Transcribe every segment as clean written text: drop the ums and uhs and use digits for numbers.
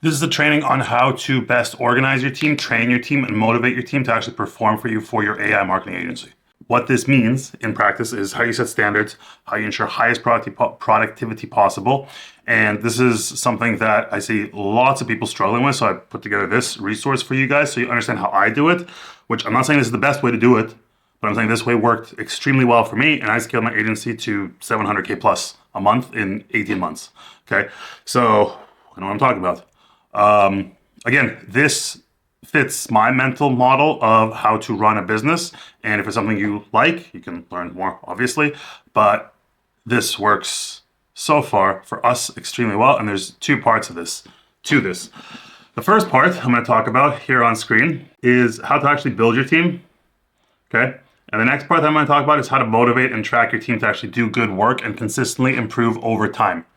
This is a training on how to best organize your team, train your team, and motivate your team to actually perform for you for your AI marketing agency. What this means in practice is how you set standards, how you ensure highest productivity possible. And this is something that I see lots of people struggling with. So I put together this resource for you guys so you understand how I do it, which I'm not saying this is the best way to do it, but I'm saying this way worked extremely well for me. And I scaled my agency to 700K plus a month in 18 months. Okay. So I know what I'm talking about. Again, this fits my mental model of how to run a business. And if it's something you like, you can learn more, obviously. But this works so far for us extremely well. And there's two parts of this to this. The first part I'm going to talk about here on screen is how to actually build your team. Okay. And the next part that I'm going to talk about is how to motivate and track your team to actually do good work and consistently improve over time.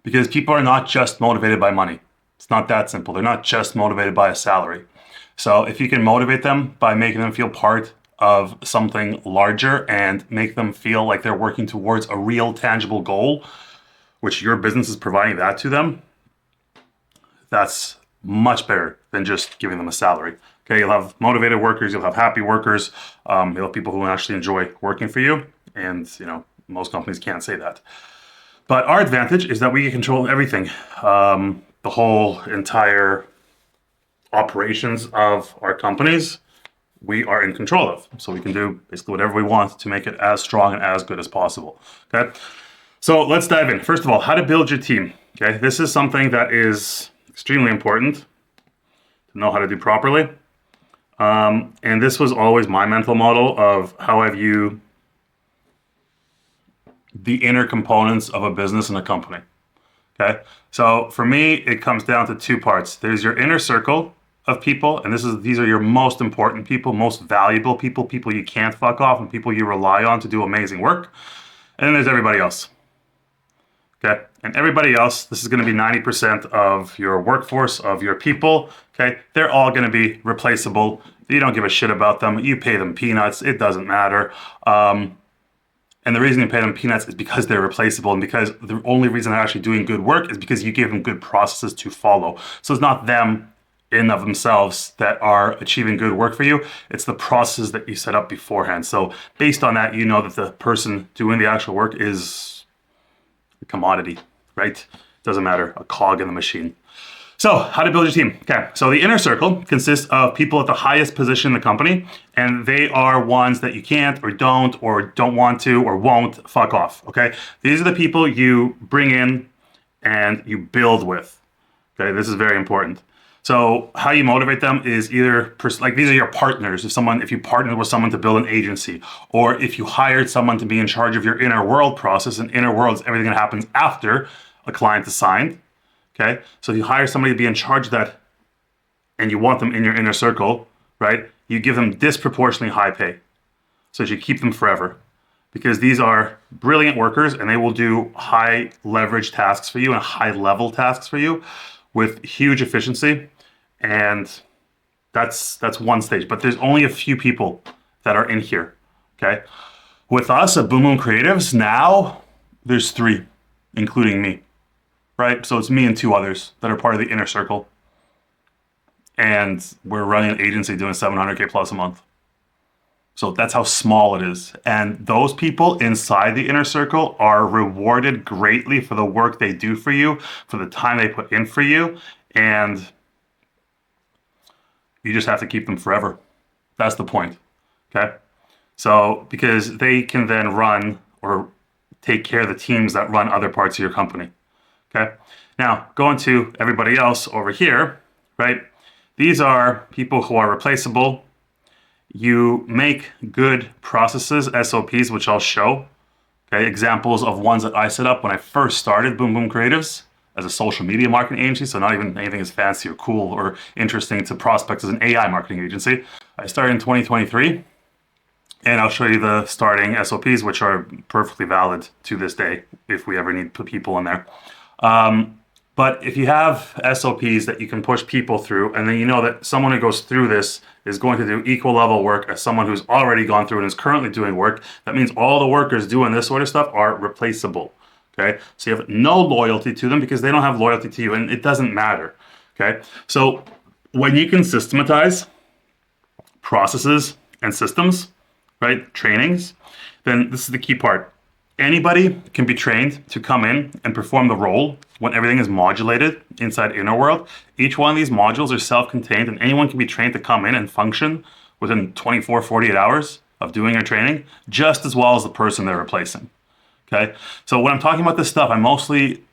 Because people are not just motivated by money. It's not that simple. They're not just motivated by a salary. So if you can motivate them by making them feel part of something larger and make them feel like they're working towards a real tangible goal, which your business is providing that to them, that's much better than just giving them a salary. Okay, you'll have motivated workers, you'll have happy workers, you'll have people who actually enjoy working for you. And most companies can't say that. But our advantage is that we can control everything. The whole entire operations of our companies, we are in control of. So we can do basically whatever we want to make it as strong and as good as possible. Okay. So let's dive in. First of all, how to build your team. Okay. This is something that is extremely important to know how to do properly. And this was always my mental model of how I view the inner components of a business and a company. Okay, so for me, it comes down to two parts. There's your inner circle of people, and these are your most important people, most valuable people, people you can't fuck off, and people you rely on to do amazing work. And then there's everybody else. Okay, and everybody else, this is going to be 90% of your workforce, of your people. Okay, they're all going to be replaceable. You don't give a shit about them. You pay them peanuts. It doesn't matter. And the reason you pay them peanuts is because they're replaceable, and because the only reason they're actually doing good work is because you give them good processes to follow. So it's not them in of themselves that are achieving good work for you. It's the processes that you set up beforehand. So based on that, you know that the person doing the actual work is a commodity, right? Doesn't matter, a cog in the machine. So how to build your team. Okay, so the inner circle consists of people at the highest position in the company, and they are ones that you can't or don't want to or won't fuck off. Okay, these are the people you bring in and you build with. Okay, this is very important. So how you motivate them is either like these are your partners. If you partnered with someone to build an agency, or if you hired someone to be in charge of your inner world process, and inner world is everything that happens after a client is signed. Okay, so if you hire somebody to be in charge of that and you want them in your inner circle, right? You give them disproportionately high pay so that you keep them forever, because these are brilliant workers and they will do high leverage tasks for you and high level tasks for you with huge efficiency. And that's one stage, but there's only a few people that are in here. Okay, with us at Boom Boom Creatives now, there's 3, including me. Right, so it's me and 2 others that are part of the inner circle, and we're running an agency doing 700K plus a month. So that's how small it is. And those people inside the inner circle are rewarded greatly for the work they do for you, for the time they put in for you, and you just have to keep them forever. That's the point. Okay, so because they can then run or take care of the teams that run other parts of your company. Okay, now going to everybody else over here, right? These are people who are replaceable. You make good processes, SOPs, which I'll show. Okay, examples of ones that I set up when I first started Boom Boom Creatives as a social media marketing agency. So not even anything as fancy or cool or interesting to prospects as an AI marketing agency. I started in 2023. And I'll show you the starting SOPs, which are perfectly valid to this day if we ever need to put people in there. But if you have SOPs that you can push people through, and then you know that someone who goes through this is going to do equal level work as someone who's already gone through and is currently doing work, that means all the workers doing this sort of stuff are replaceable. Okay, so you have no loyalty to them because they don't have loyalty to you, and it doesn't matter. Okay. So when you can systematize processes and systems, right, trainings, then this is the key part. Anybody can be trained to come in and perform the role when everything is modulated inside Inner World. Each one of these modules are self-contained, and anyone can be trained to come in and function within 24, 48 hours of doing their training just as well as the person they're replacing. Okay, so when I'm talking about this stuff, I'm mostly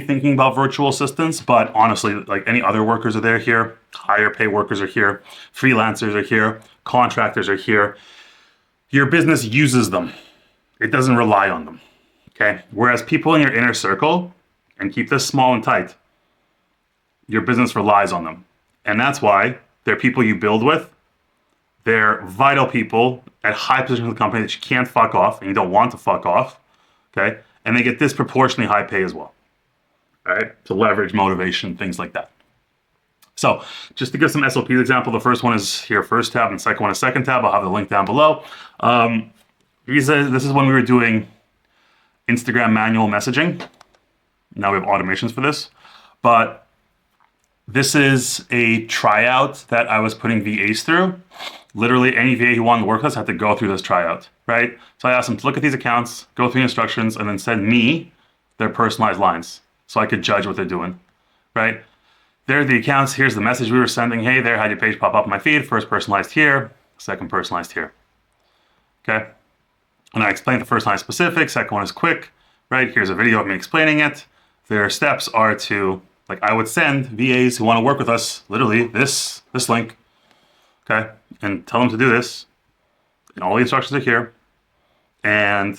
thinking about virtual assistants, but honestly, like any other workers are there here, higher pay workers are here, freelancers are here, contractors are here. Your business uses them. It doesn't rely on them. Okay, whereas people in your inner circle, and keep this small and tight, your business relies on them. And that's why they're people you build with. They're vital people at high positions in the company that you can't fuck off and you don't want to fuck off. Okay, and they get disproportionately high pay as well. All right, to leverage motivation, things like that. So just to give some SOP example, the first one is here, first tab, and the second one is second tab. I'll have the link down below. This is when we were doing Instagram manual messaging. Now we have automations for this, but this is a tryout that I was putting VAs through. Literally any VA who wanted to work with us had to go through this tryout, right? So I asked them to look at these accounts, go through the instructions, and then send me their personalized lines so I could judge what they're doing, right? There are the accounts. Here's the message we were sending. Hey there, had your page pop up in my feed. First personalized here, second personalized here. Okay. And I explained the first line is specific, second one is quick, right? Here's a video of me explaining it. Their steps are to, like I would send VAs who want to work with us, literally this link, okay? And tell them to do this. And all the instructions are here. And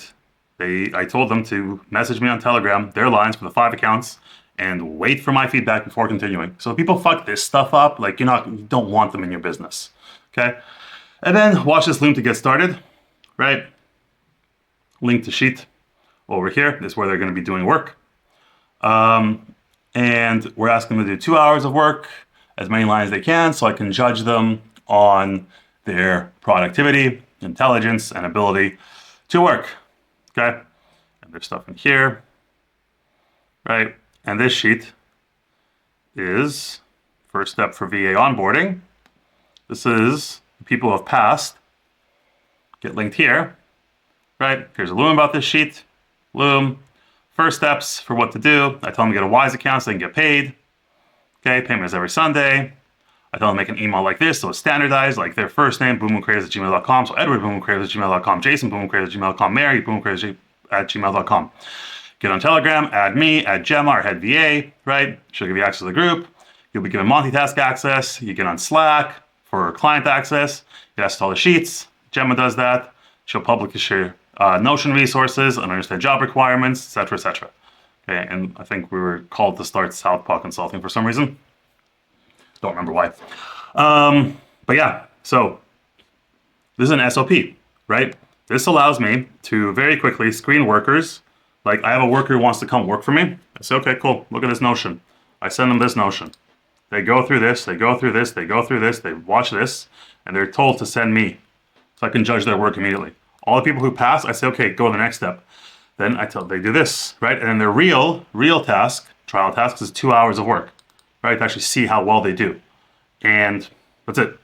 I told them to message me on Telegram, their lines for the 5 accounts, and wait for my feedback before continuing. So if people fuck this stuff up, like you don't want them in your business, okay? And then watch this loom to get started, right? Link to sheet over here. This is where they're going to be doing work. And we're asking them to do 2 hours of work, as many lines as they can, so I can judge them on their productivity, intelligence, and ability to work. Okay? And there's stuff in here, right? And this sheet is first step for VA onboarding. This is the people who have passed. Get linked here, right? Here's a Loom about this sheet. Loom. First steps for what to do. I tell them to get a Wise account so they can get paid. Okay, payment is every Sunday. I tell them to make an email like this, so it's standardized, like their first name, boomboomcreators@gmail.com. So Edward, boomboomcreators@gmail.com. Jason, boomboomcreators@gmail.com. Mary, boomboomcreators@gmail.com. Get on Telegram, add me, add Gemma, our head VA, right? She'll give you access to the group. You'll be given multitask access. You get on Slack for client access. You access to all the sheets. Gemma does that. She'll publicly share Notion resources and understand job requirements, etc., etc. Okay, and I think we were called to start Southpaw Consulting for some reason. Don't remember why. But yeah, so this is an SOP, right? This allows me to very quickly screen workers. Like I have a worker who wants to come work for me. I say, okay, cool, look at this Notion. I send them this Notion. They go through this, they go through this, they go through this, they watch this, and they're told to send me so I can judge their work immediately. All the people who pass, I say, okay, go to the next step. Then I tell them they do this, right? And then their real task, trial task, is 2 hours of work, right? To actually see how well they do. And that's it,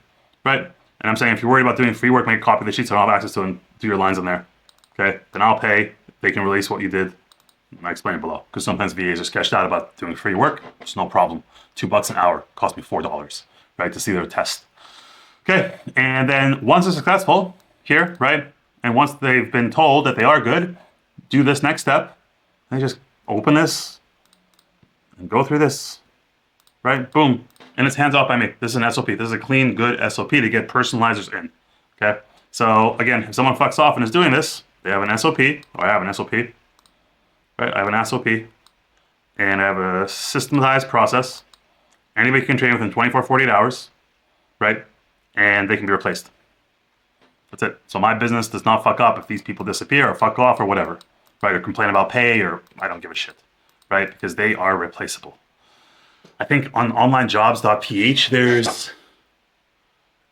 right? And I'm saying if you're worried about doing free work, make a copy of the sheets so I don't have access to them, do your lines in there, okay? Then I'll pay. They can release what you did. I explain it below. Because sometimes VAs are sketched out about doing free work. It's no problem. $2 an hour cost me $4, right? To see their test. Okay, and then once they're successful here, right? And once they've been told that they are good, do this next step. And just open this and go through this, right? Boom. And it's hands off by me. This is an SOP. This is a clean, good SOP to get personalizers in, okay? So again, if someone fucks off and is doing this, they have an SOP, or I have an SOP, right? I have an SOP, and I have a systematized process. Anybody can train within 24, 48 hours, right? And they can be replaced. That's it. So my business does not fuck up if these people disappear or fuck off or whatever, right? Or complain about pay or I don't give a shit, right? Because they are replaceable. I think on onlinejobs.ph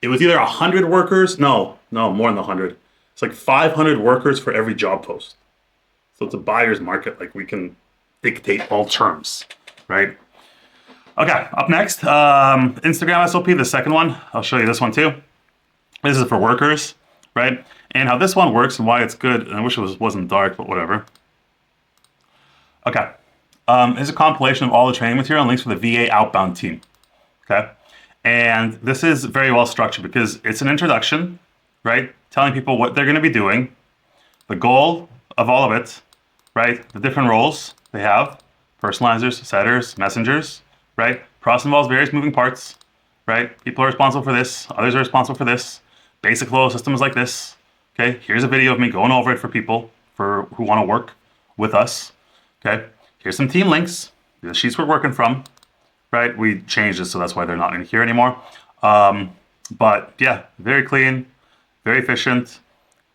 it was either 100 workers. No, more than 100. It's like 500 workers for every job post. So it's a buyer's market. Like we can dictate all terms, right? Okay, up next, Instagram SOP, the second one. I'll show you this one too. This is for workers, right? And how this one works and why it's good. And I wish it wasn't dark, but whatever. Okay. Here's a compilation of all the training material and links for the VA outbound team. Okay. And this is very well structured because it's an introduction, right? Telling people what they're going to be doing, the goal of all of it, right? The different roles they have, personalizers, setters, messengers, right? Process involves various moving parts, right? People are responsible for this, others are responsible for this. Basic flow of systems like this. Okay, here's a video of me going over it for people who want to work with us. Okay, here's some team links, the sheets we're working from, right? We changed this, so that's why they're not in here anymore. But yeah, very clean, very efficient,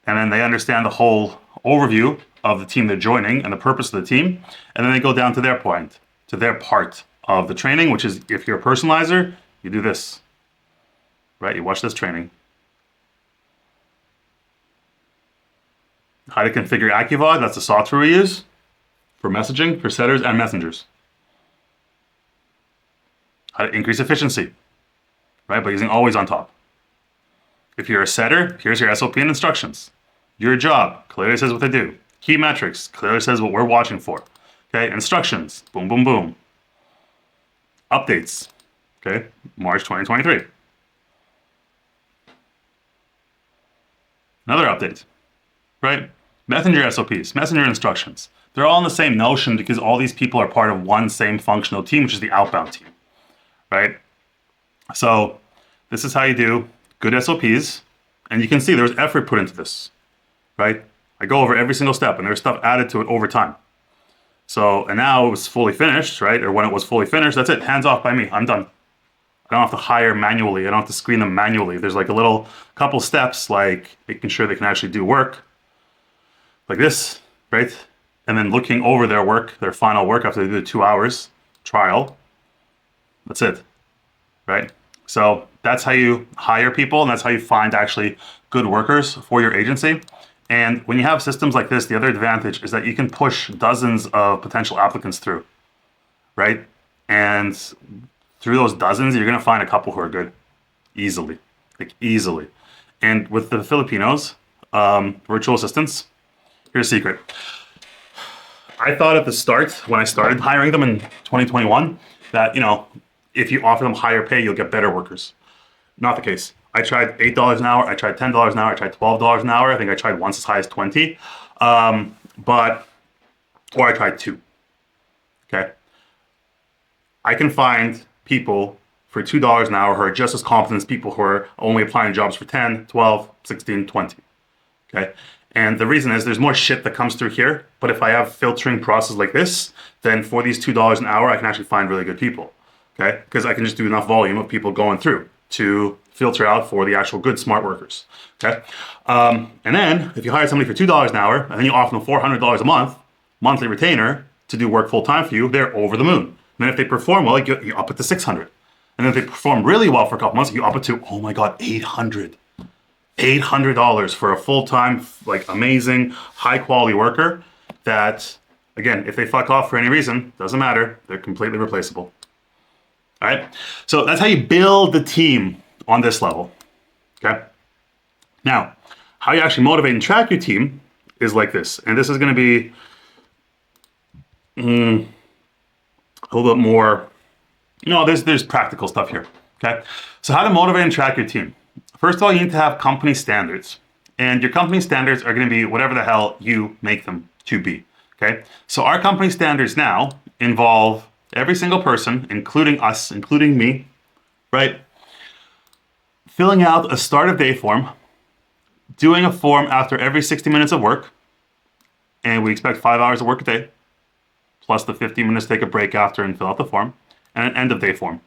and then they understand the whole overview of the team they're joining and the purpose of the team, and then they go down to their point, to their part of the training, which is if you're a personalizer, you do this, right? You watch this training. How to configure AccuVod, that's the software we use for messaging, for setters and messengers. How to increase efficiency, right, by using always on top. If you're a setter, here's your SOP and instructions. Your job clearly says what they do. Key metrics clearly says what we're watching for. Okay, instructions, boom, boom, boom. Updates, okay, March 2023. Another update, right? Messenger SOPs, messenger instructions. They're all in the same notion because all these people are part of one same functional team, which is the outbound team, right? So this is how you do good SOPs, and you can see there's effort put into this, right? I go over every single step, and there's stuff added to it over time. So, and now it was fully finished, right? Or when it was fully finished, that's it, hands off by me, I'm done. I don't have to hire manually, I don't have to screen them manually. There's like a little couple steps, like making sure they can actually do work, like this, right? And then looking over their work, their final work after they do the 2 hours trial. That's it, right? So that's how you hire people, and that's how you find actually good workers for your agency. And when you have systems like this, the other advantage is that you can push dozens of potential applicants through, right? And through those dozens, you're going to find a couple who are good, easily, like easily. And with the Filipinos, virtual assistants, here's a secret. I thought at the start, when I started hiring them in 2021, that, you know, if you offer them higher pay, you'll get better workers. Not the case. I tried $8 an hour, I tried $10 an hour, I tried $12 an hour. I think I tried once as high as 20, or I tried 2, okay? I can find people for $2 an hour who are just as competent as people who are only applying jobs for 10, 12, 16, 20, okay? And the reason is there's more shit that comes through here, but if I have filtering process like this, then for these $2 an hour, I can actually find really good people, okay? Because I can just do enough volume of people going through to filter out for the actual good smart workers, okay? And then if you hire somebody for $2 an hour and then you offer them $400 a month, monthly retainer to do work full time for you, they're over the moon. And then if they perform well, you up it to 600. And then if they perform really well for a couple months, you up it to, oh my God, $800 for a full-time, like amazing, high-quality worker that, again, if they fuck off for any reason, doesn't matter, they're completely replaceable. All right, so that's how you build the team on this level, okay? Now, how you actually motivate and track your team is like this, and this is gonna be a little bit more, there's practical stuff here, okay? So how to motivate and track your team. First of all, you need to have company standards, and your company standards are gonna be whatever the hell you make them to be, okay? So our company standards now involve every single person, including us, including me, right? Filling out a start of day form, doing a form after every 60 minutes of work, and we expect 5 hours of work a day, plus the 15 minutes to take a break after and fill out the form, and an end of day form.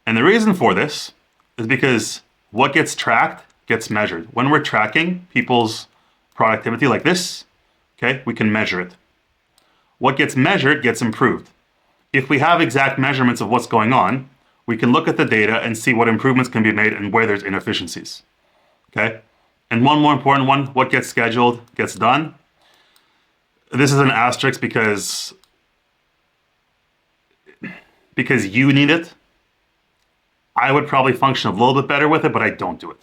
And the reason for this is because what gets tracked gets measured. When we're tracking people's productivity like this, okay, we can measure it. What gets measured gets improved. If we have exact measurements of what's going on, we can look at the data and see what improvements can be made and where there's inefficiencies, okay? And one more important one, what gets scheduled gets done. This is an asterisk because because you need it, I would probably function a little bit better with it, but I don't do it.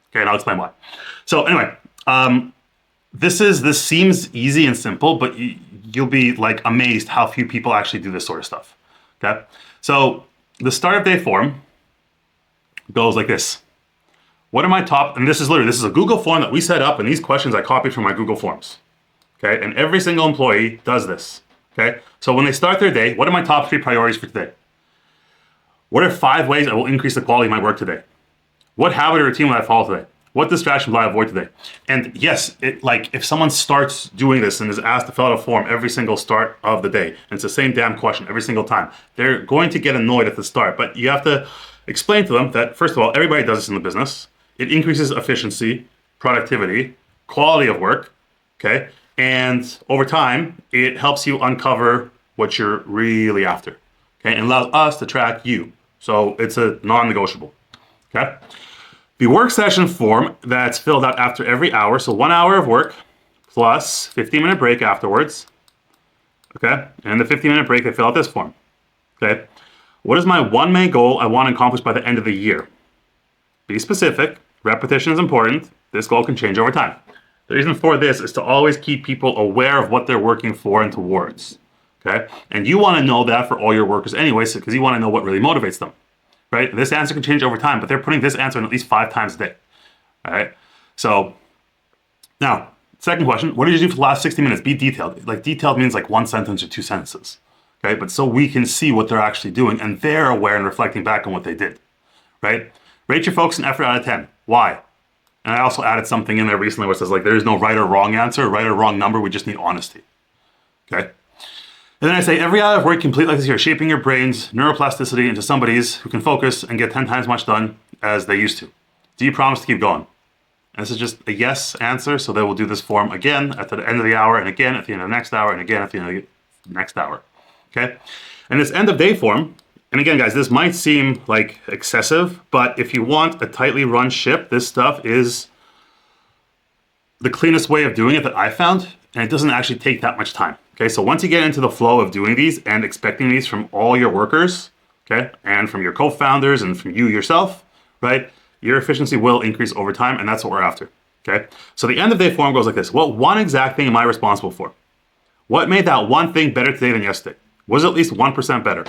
Okay, and I'll explain why. So anyway, this seems easy and simple, but you'll be like amazed how few people actually do this sort of stuff. Okay, so the start of day form goes like this. What are my top, and this is a Google form that we set up, and these questions I copied from my Google Forms. Okay, and every single employee does this. Okay, so when they start their day, what are my top 3 priorities for today? What are 5 ways I will increase the quality of my work today? What habit or routine will I follow today? What distraction will I avoid today? And yes, if someone starts doing this and is asked to fill out a form every single start of the day, and it's the same damn question every single time, they're going to get annoyed at the start. But you have to explain to them that, first of all, everybody does this in the business. It increases efficiency, productivity, quality of work, okay? And over time, it helps you uncover what you're really after, okay? And allows us to track you. So it's a non-negotiable, okay? The work session form that's filled out after every hour, so 1 hour of work plus 15-minute break afterwards, okay? And the 15-minute break, they fill out this form, okay? What is my one main goal I want to accomplish by the end of the year? Be specific. Repetition is important. This goal can change over time. The reason for this is to always keep people aware of what they're working for and towards, okay? And you want to know that for all your workers anyways, because you want to know what really motivates them. Right? This answer can change over time, but they're putting this answer in at least 5 times a day. All right. So now, second question, what did you do for the last 60 minutes? Be detailed. Like detailed means like 1 sentence or 2 sentences. Okay. But so we can see what they're actually doing and they're aware and reflecting back on what they did. Right? Rate your focus and effort out of 10. Why? And I also added something in there recently where it says like there is no right or wrong answer, right or wrong number. We just need honesty. Okay. And then I say, every hour of work complete like this here, shaping your brain's neuroplasticity into somebody's who can focus and get 10 times much done as they used to. Do you promise to keep going? And this is just a yes answer, so they will do this form again at the end of the hour, and again at the end of the next hour, and again at the end of the next hour. Okay? And this end of day form, and again, guys, this might seem like excessive, but if you want a tightly run ship, this stuff is the cleanest way of doing it that I found, and it doesn't actually take that much time. Okay, so once you get into the flow of doing these and expecting these from all your workers, okay, and from your co-founders and from you yourself, right, your efficiency will increase over time, and that's what we're after, okay? So the end of day form goes like this. What one exact thing am I responsible for? What made that one thing better today than yesterday? Was it at least 1% better?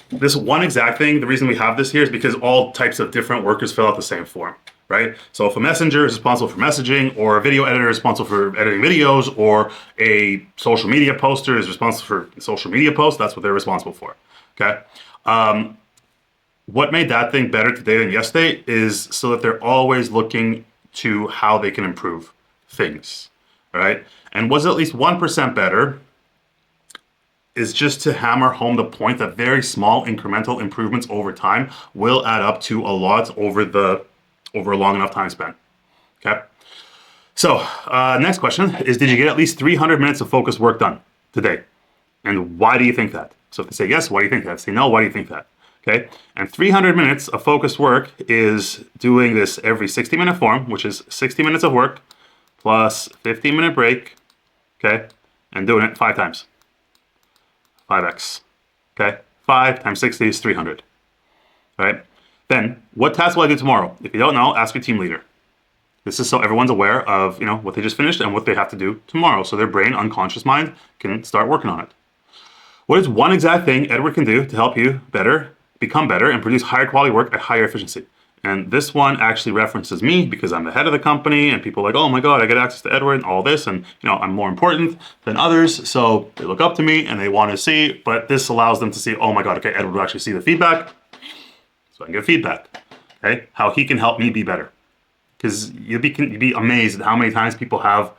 This one exact thing, the reason we have this here is because all types of different workers fill out the same form. Right? So if a messenger is responsible for messaging, or a video editor is responsible for editing videos, or a social media poster is responsible for social media posts, that's what they're responsible for. Okay. What made that thing better today than yesterday is so that they're always looking to how they can improve things. All right. And was it at least 1% better is just to hammer home the point that very small incremental improvements over time will add up to a lot over a long enough time span, okay? So next question is, did you get at least 300 minutes of focused work done today? And why do you think that? So if they say yes, why do you think that? If they say no, why do you think that? Okay, and 300 minutes of focused work is doing this every 60-minute form, which is 60 minutes of work plus 15-minute break, okay? And doing it 5 times, 5x, okay? 5 times 60 is 300, all right? Then, what task will I do tomorrow? If you don't know, ask your team leader. This is so everyone's aware of, what they just finished and what they have to do tomorrow, so their brain, unconscious mind, can start working on it. What is one exact thing Edward can do to help you become better, and produce higher quality work at higher efficiency? And this one actually references me because I'm the head of the company, and people are like, oh my God, I get access to Edward and all this, and I'm more important than others, so they look up to me and they want to see, but this allows them to see, oh my God, okay, Edward will actually see the feedback. So I can get feedback, okay? How he can help me be better. Because you'd be amazed at how many times people have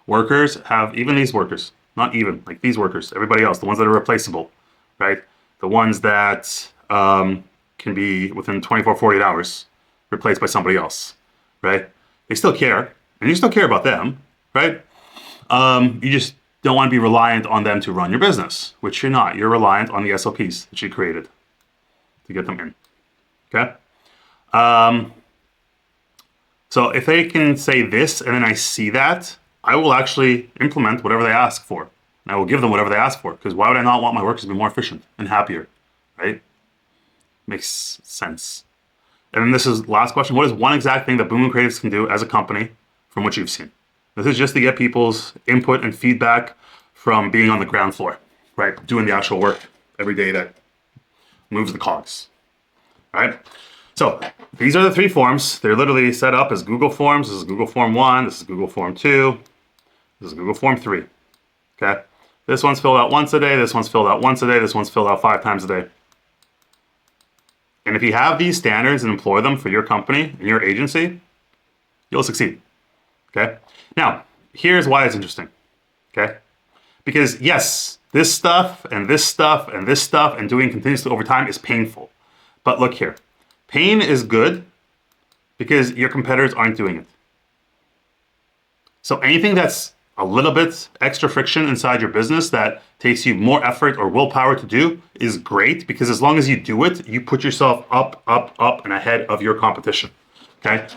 workers, even these workers, not even, like these workers, everybody else, the ones that are replaceable, right? The ones that can be within 24, 48 hours replaced by somebody else, right? They still care, and you still care about them, right? You just don't want to be reliant on them to run your business, which you're not. You're reliant on the SOPs that you created to get them in. Okay. So if they can say this and then I see that, I will actually implement whatever they ask for. and I will give them whatever they ask for. Because why would I not want my workers to be more efficient and happier, right? Makes sense. And then this is last question. What is one exact thing that Boom Boom Creatives can do as a company from what you've seen? This is just to get people's input and feedback from being on the ground floor, right? Doing the actual work every day that moves the cogs, right? So these are the 3 forms. They're literally set up as Google Forms. This is Google Form 1. This is Google Form 2. This is Google Form 3, okay? This one's filled out once a day. This one's filled out once a day. This one's filled out 5 times a day. And if you have these standards and employ them for your company and your agency, you'll succeed, okay? Now, here's why it's interesting, okay? Because yes, this stuff and this stuff and this stuff and doing continuously over time is painful. But look here, pain is good because your competitors aren't doing it. So anything that's a little bit extra friction inside your business that takes you more effort or willpower to do is great, because as long as you do it, you put yourself up, up, up and ahead of your competition, okay?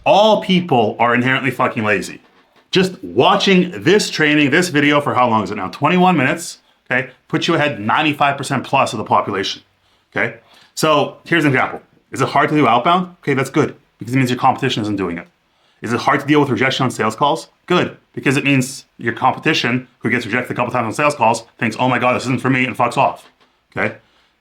All people are inherently fucking lazy. Just watching this training, this video for how long is it now? 21 minutes, okay? Puts you ahead 95% plus of the population, okay? So here's an example. Is it hard to do outbound? Okay, that's good, because it means your competition isn't doing it. Is it hard to deal with rejection on sales calls? Good, because it means your competition, who gets rejected a couple times on sales calls, thinks, oh my God, this isn't for me, and fucks off, okay?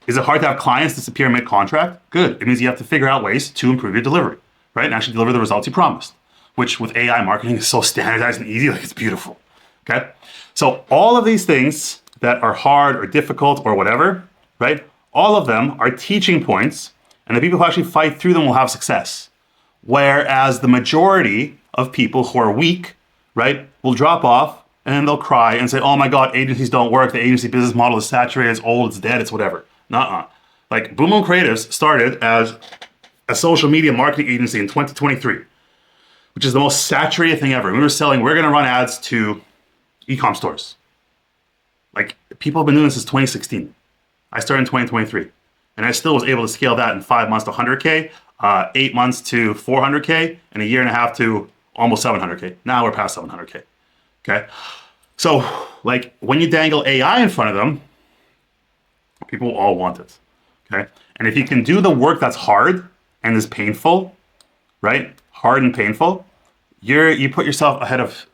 Is it hard to have clients disappear mid-contract? Good, it means you have to figure out ways to improve your delivery, right? And actually deliver the results you promised, which with AI marketing is so standardized and easy, like it's beautiful, okay? So all of these things that are hard or difficult or whatever, right? All of them are teaching points, and the people who actually fight through them will have success. Whereas the majority of people who are weak, right, will drop off and then they'll cry and say, oh my God, agencies don't work. The agency business model is saturated, it's old, it's dead, it's whatever. Nuh-uh. Like Boom Boom Creatives started as a social media marketing agency in 2023, which is the most saturated thing ever. We're gonna run ads to e-com stores. Like people have been doing this since 2016. I started in 2023 and I still was able to scale that in 5 months to 100K. 8 months to 400K, and a year and a half to almost 700K. Now we're past 700K, okay? So like when you dangle AI in front of them, people will all want it, okay? And if you can do the work that's hard and is painful, right? Hard and painful, you put yourself ahead of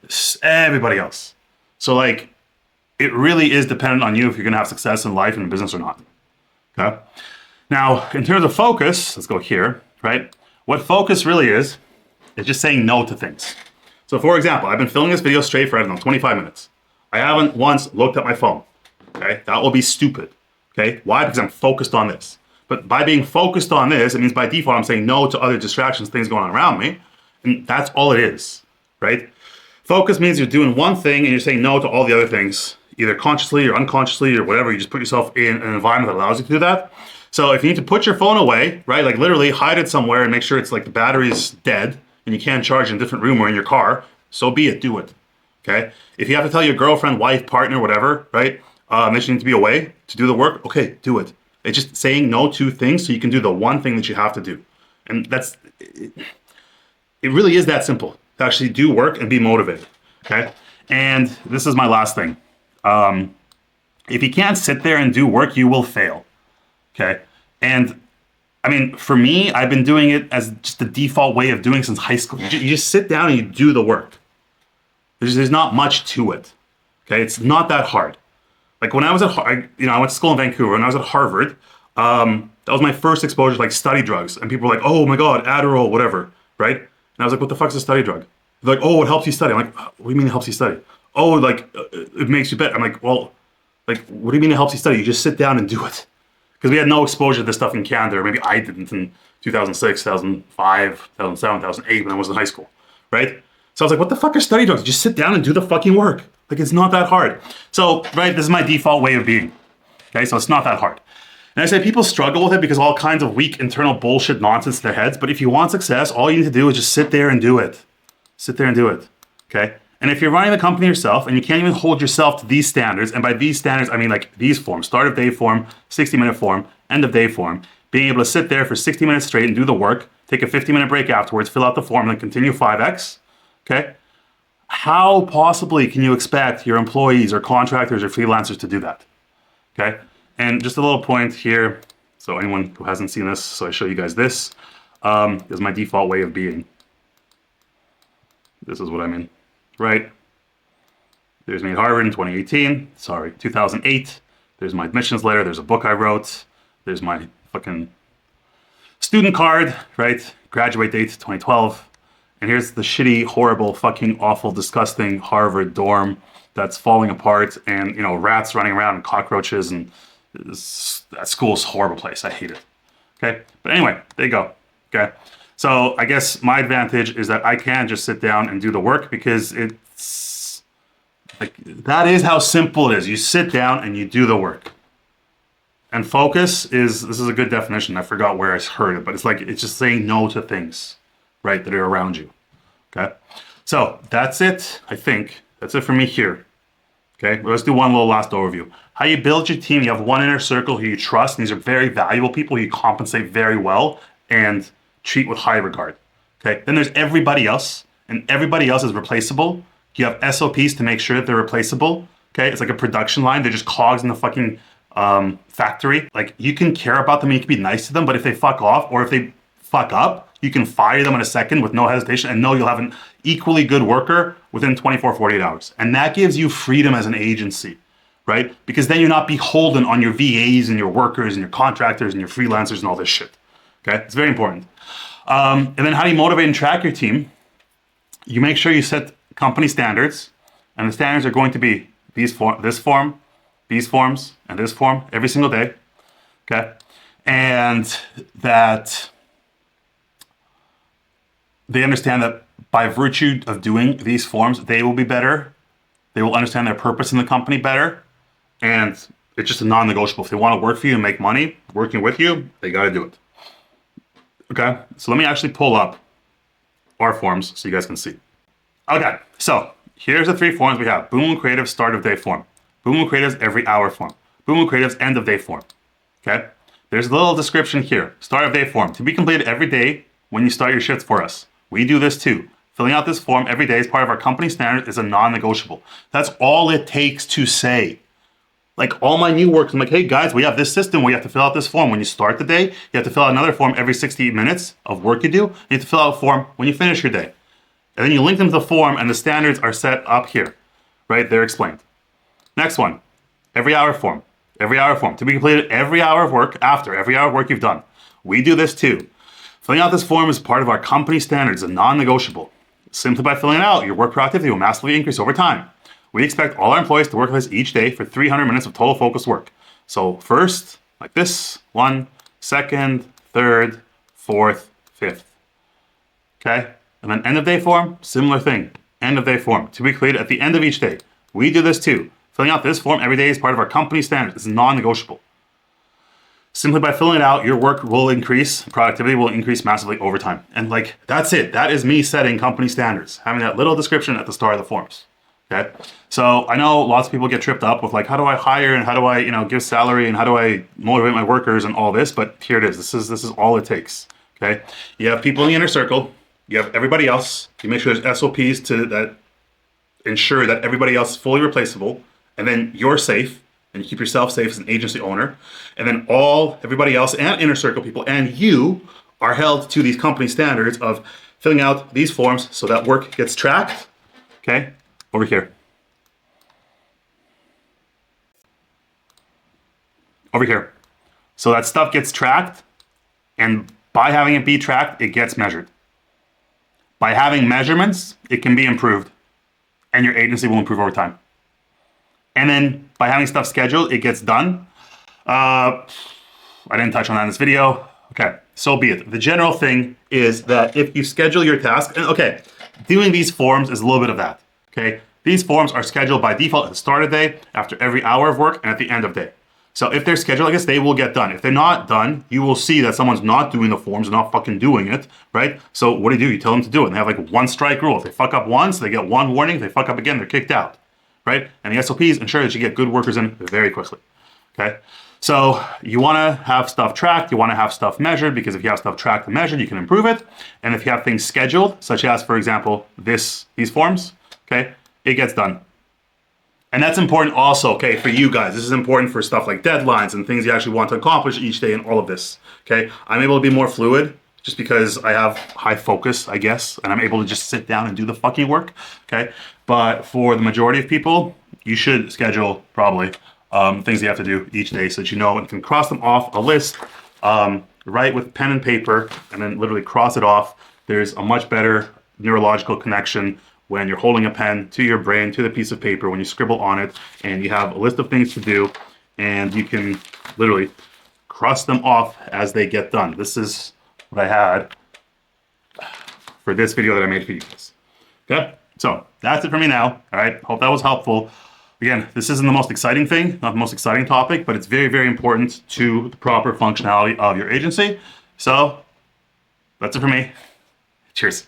everybody else. So like, it really is dependent on you if you're gonna have success in life and in business or not, okay? Now, in terms of focus, let's go here, right? What focus really is just saying no to things. So for example, I've been filming this video straight for, I don't know, 25 minutes. I haven't once looked at my phone, okay? That will be stupid, okay? Why? Because I'm focused on this. But by being focused on this, it means by default, I'm saying no to other distractions, things going on around me. And that's all it is, right? Focus means you're doing one thing and you're saying no to all the other things, either consciously or unconsciously or whatever. You just put yourself in an environment that allows you to do that. So if you need to put your phone away, right, like literally hide it somewhere and make sure it's like the battery's dead and you can't charge in a different room or in your car, so be it, do it, okay? If you have to tell your girlfriend, wife, partner, whatever, right, that you need to be away to do the work, okay, do it. It's just saying no to things so you can do the one thing that you have to do. And it really is that simple, to actually do work and be motivated, okay? And this is my last thing. If you can't sit there and do work, you will fail. Okay. And I mean, for me, I've been doing it as just the default way of doing since high school. You just sit down and you do the work. There's not much to it. Okay. It's not that hard. Like when I was I went to school in Vancouver and I was at Harvard. That was my first exposure to like study drugs. And people were like, oh my God, Adderall, whatever. Right. And I was like, what the fuck's a study drug? They're like, oh, it helps you study. I'm like, what do you mean it helps you study? Oh, like it makes you better. I'm like, well, like, what do you mean it helps you study? You just sit down and do it. Because we had no exposure to this stuff in Canada, or maybe I didn't in 2006, 2005, 2007, 2008 when I was in high school, right? So I was like, what the fuck are study drugs? Just sit down and do the fucking work. Like, it's not that hard. So, right, this is my default way of being, okay? So it's not that hard. And I say people struggle with it because all kinds of weak internal bullshit nonsense in their heads, but if you want success, all you need to do is just sit there and do it. Sit there and do it, okay? And if you're running the company yourself and you can't even hold yourself to these standards, and by these standards, I mean like these forms, start of day form, 60-minute form, end of day form, being able to sit there for 60 minutes straight and do the work, take a 50-minute break afterwards, fill out the form, and then continue 5x, okay? How possibly can you expect your employees or contractors or freelancers to do that? Okay. And just a little point here. So anyone who hasn't seen this, so I show you guys this. This is my default way of being. This is what I'm in, right? There's me at Harvard in 2018. Sorry, 2008. There's my admissions letter. There's a book I wrote. There's my fucking student card, right? Graduate date 2012. And here's the shitty, horrible, fucking awful, disgusting Harvard dorm that's falling apart, and you know, rats running around and cockroaches, and that school's a horrible place. I hate it. Okay, but anyway, there you go. Okay, so I guess my advantage is that I can just sit down and do the work, because it's like, that is how simple it is. You sit down and you do the work. And focus is, this is a good definition. I forgot where I heard it, but it's like, it's just saying no to things, right, that are around you. Okay, so that's it. I think that's it for me here. Okay, let's do one little last overview. How you build your team. You have one inner circle who you trust. And these are very valuable people who you compensate very well and treat with high regard. Okay, then there's everybody else, and everybody else is replaceable. You have SOPs to make sure that they're replaceable. Okay, it's like a production line. They're just cogs in the fucking factory. Like, you can care about them and you can be nice to them, but if they fuck off or if they fuck up, you can fire them in a second with no hesitation and know you'll have an equally good worker within 24, 48 hours. And that gives you freedom as an agency, right? Because then you're not beholden on your VAs and your workers and your contractors and your freelancers and all this shit. Okay, it's very important. And then how do you motivate and track your team? You make sure you set company standards, and the standards are going to be this form, these forms, and this form every single day. Okay, and that they understand that by virtue of doing these forms, they will be better. They will understand their purpose in the company better. And it's just a non-negotiable. If they want to work for you and make money working with you, they got to do it. Okay, so let me actually pull up our forms so you guys can see. Okay, so here's the three forms we have. Boom Creative start of day form. Boom Creative's every hour form. Boom Creative's end of day form. Okay, there's a little description here. Start of day form. To be completed every day when you start your shifts for us. We do this too. Filling out this form every day as part of our company standard is a non-negotiable. That's all it takes to say. Like, all my new work, I'm like, hey guys, we have this system where you have to fill out this form when you start the day. You have to fill out another form every 60 minutes of work you do. You have to fill out a form when you finish your day. And then you link them to the form, and the standards are set up here, right? They're explained. Next one, every hour form. Every hour form. To be completed every hour of work after every hour of work you've done. We do this too. Filling out this form is part of our company standards, a non-negotiable. Simply by filling it out, your work productivity will massively increase over time. We expect all our employees to work with us each day for 300 minutes of total focused work. So first, like this, 1, second, third, fourth, fifth. Okay? And then end of day form, similar thing. End of day form, to be completed at the end of each day. We do this too. Filling out this form every day is part of our company standards. It's non-negotiable. Simply by filling it out, your work will increase, productivity will increase massively over time. And like, that's it. That is me setting company standards, having that little description at the start of the forms. Okay. So I know lots of people get tripped up with like, how do I hire and how do I, give salary and how do I motivate my workers and all this? But here it is. This is all it takes. Okay. You have people in the inner circle. You have everybody else. You make sure there's SOPs that ensure that everybody else is fully replaceable, and then you're safe. And you keep yourself safe as an agency owner. And then everybody else and inner circle people and you are held to these company standards of filling out these forms so that work gets tracked. Okay, over here. Over here. So that stuff gets tracked, and by having it be tracked, it gets measured. By having measurements, it can be improved, and your agency will improve over time. And then by having stuff scheduled, it gets done. I didn't touch on that in this video. Okay, so be it. The general thing is that if you schedule your task, and okay, doing these forms is a little bit of that. Okay, these forms are scheduled by default at the start of the day, after every hour of work, and at the end of day. So if they're scheduled like this, they will get done. If they're not done, you will see that someone's not doing the forms, not fucking doing it, right? So what do? You tell them to do it. And they have like one strike rule. If they fuck up once, they get one warning. If they fuck up again, they're kicked out. Right? And the SOPs ensure that you get good workers in very quickly. Okay? So you want to have stuff tracked, you want to have stuff measured, because if you have stuff tracked and measured, you can improve it. And if you have things scheduled, such as, for example, these forms, okay, it gets done. And that's important also, okay, for you guys. This is important for stuff like deadlines and things you actually want to accomplish each day and all of this, okay? I'm able to be more fluid just because I have high focus, I guess, and I'm able to just sit down and do the fucking work, okay? But for the majority of people, you should schedule probably things you have to do each day so that you know and can cross them off a list, write with pen and paper, and then literally cross it off. There's a much better neurological connection when you're holding a pen to your brain, to the piece of paper, when you scribble on it, and you have a list of things to do, and you can literally cross them off as they get done. This is what I had for this video that I made for you guys. Okay, so that's it for me now. All right, hope that was helpful. Again, this isn't the most exciting thing, not the most exciting topic, but it's very, very important to the proper functionality of your agency. So that's it for me. Cheers.